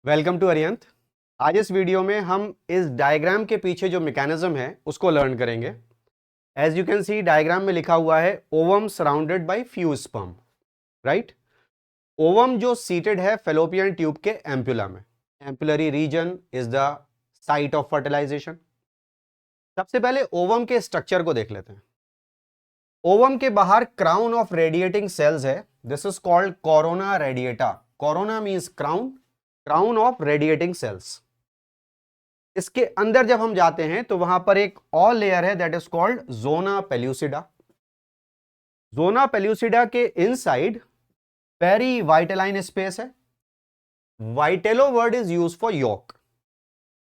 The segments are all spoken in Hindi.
Welcome to अरियंत। आज इस वीडियो में हम इस डायग्राम के पीछे जो मैकेनिज्म है उसको लर्न करेंगे। As you can see diagram में लिखा हुआ है ovum surrounded by few sperm, right. Ovum जो सीटेड है फेलोपियन ट्यूब के एम्पुला में। Ampullary region is the site of fertilization. सबसे पहले ओवम के स्ट्रक्चर को देख लेते हैं। ओवम के बाहर क्राउन ऑफ रेडिएटिंग सेल्स है। This is called corona radiata. Corona means crown, crown of radiating cells. इसके अंदर जब हम जाते हैं तो वहां पर एक और लेयर है that is called zona pellucida. Zona pellucida के इनसाइड पेरी वाइटेलाइन स्पेस है। Vitello word is use for yolk.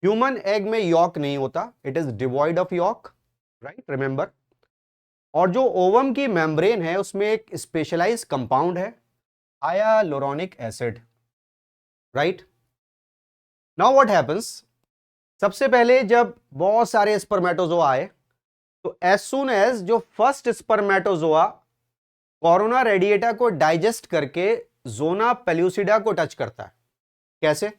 Human egg में यॉक नहीं होता, it is devoid of yolk, right, remember. और जो ओवम की मेम्ब्रेन है उसमें एक स्पेशलाइज कंपाउंड है hyaluronic acid, right. Now what happens, सबसे पहले जब बहुत सारे स्पर्मेटोजोआ आए तो एज सुन एज जो फर्स्ट स्पर्मेटोजोआ कोरोना रेडिएटा को डाइजेस्ट करके जोना पेल्यूसिडा को टच करता है। कैसे?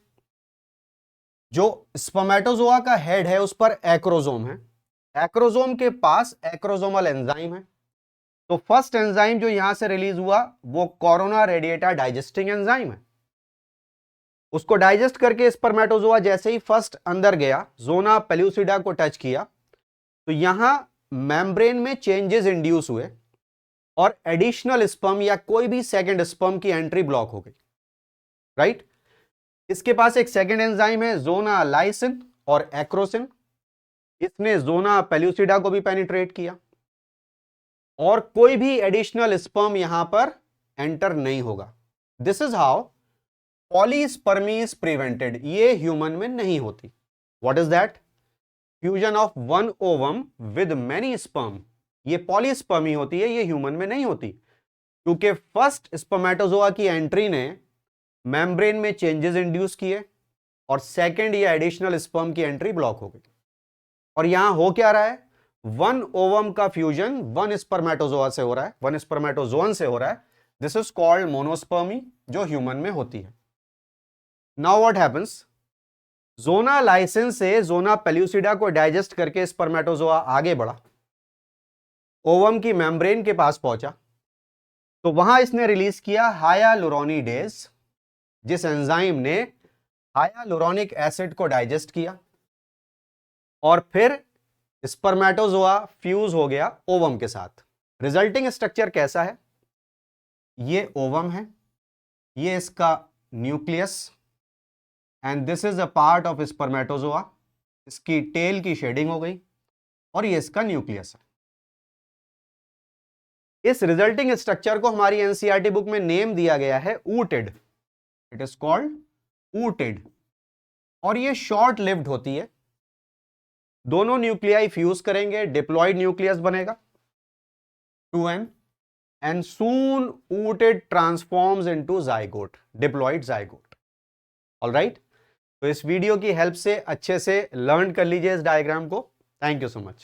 जो स्पर्मेटोजोआ का हेड है उस पर एक्रोजोम है, एक्रोजोम के पास एक्रोजोमल एंजाइम है। तो फर्स्ट एंजाइम जो यहां से रिलीज हुआ वो कोरोना रेडिएटा डाइजेस्टिंग एंजाइम है। उसको डाइजेस्ट करके स्पर्मेटोजोआ जैसे ही फर्स्ट अंदर गया, जोना पेल्यूसिडा को टच किया, तो यहां मेम्ब्रेन में चेंजेस इंड्यूस हुए और एडिशनल स्पर्म या कोई भी सेकंड स्पर्म की एंट्री ब्लॉक हो गई, राइट। इसके पास एक सेकंड एंजाइम है जोना लाइसिन और एक्रोसिन। इसने जोना पेल्यूसिडा को भी पेनिट्रेट किया और कोई भी एडिशनल स्पर्म यहां पर एंटर नहीं होगा। This is how polyspermy is prevented. ये ह्यूमन में नहीं होती। What is that? Fusion of one ovum with many sperm. ये पॉलीस्पर्मी होती है, ये ह्यूमन में नहीं होती, क्योंकि फर्स्ट स्पर्मेटोजोआ की एंट्री ने मेम्ब्रेन में चेंजेस इंड्यूस किए और सेकंड या एडिशनल स्पर्म की एंट्री ब्लॉक हो गई। और यहां हो क्या रहा है? वन ओवम का फ्यूजन वन स्पर्मेटोजोआ से हो रहा है, वन स्पर्मेटोजोन से हो रहा है। दिस इज कॉल्ड मोनोस्पर्मी, जो ह्यूमन में होती है। Now what happens, zona lysin से जोना पेल्यूसिडा को डाइजेस्ट करके स्पर्मेटोजोआ आगे बढ़ा, ओवम की मेम्ब्रेन के पास पहुंचा, तो वहां इसने रिलीज किया हायालुरोनिडेज, जिस एंजाइम ने हायालुरोनिक एसिड को डाइजेस्ट किया और फिर स्पर्मेटोजोआ फ्यूज हो गया ओवम के साथ। रिजल्टिंग स्ट्रक्चर कैसा है? ये ओवम है, ये इसका nucleus, and this is a part of spermatozoa. इसकी टेल की शेडिंग हो गई और ये इसका न्यूक्लियस है। इस रिजल्टिंग स्ट्रक्चर को हमारी एनसीईआरटी बुक में नेम दिया गया है ootid. It is called ootid और ये शॉर्ट लिव्ड होती है। दोनों न्यूक्लियाई फ्यूज करेंगे, डिप्लॉयड न्यूक्लियस बनेगा 2n, and soon ootid transforms into zygote, diploid zygote. Alright, तो इस वीडियो की हेल्प से अच्छे से लर्न कर लीजिए इस डायग्राम को। Thank you so much.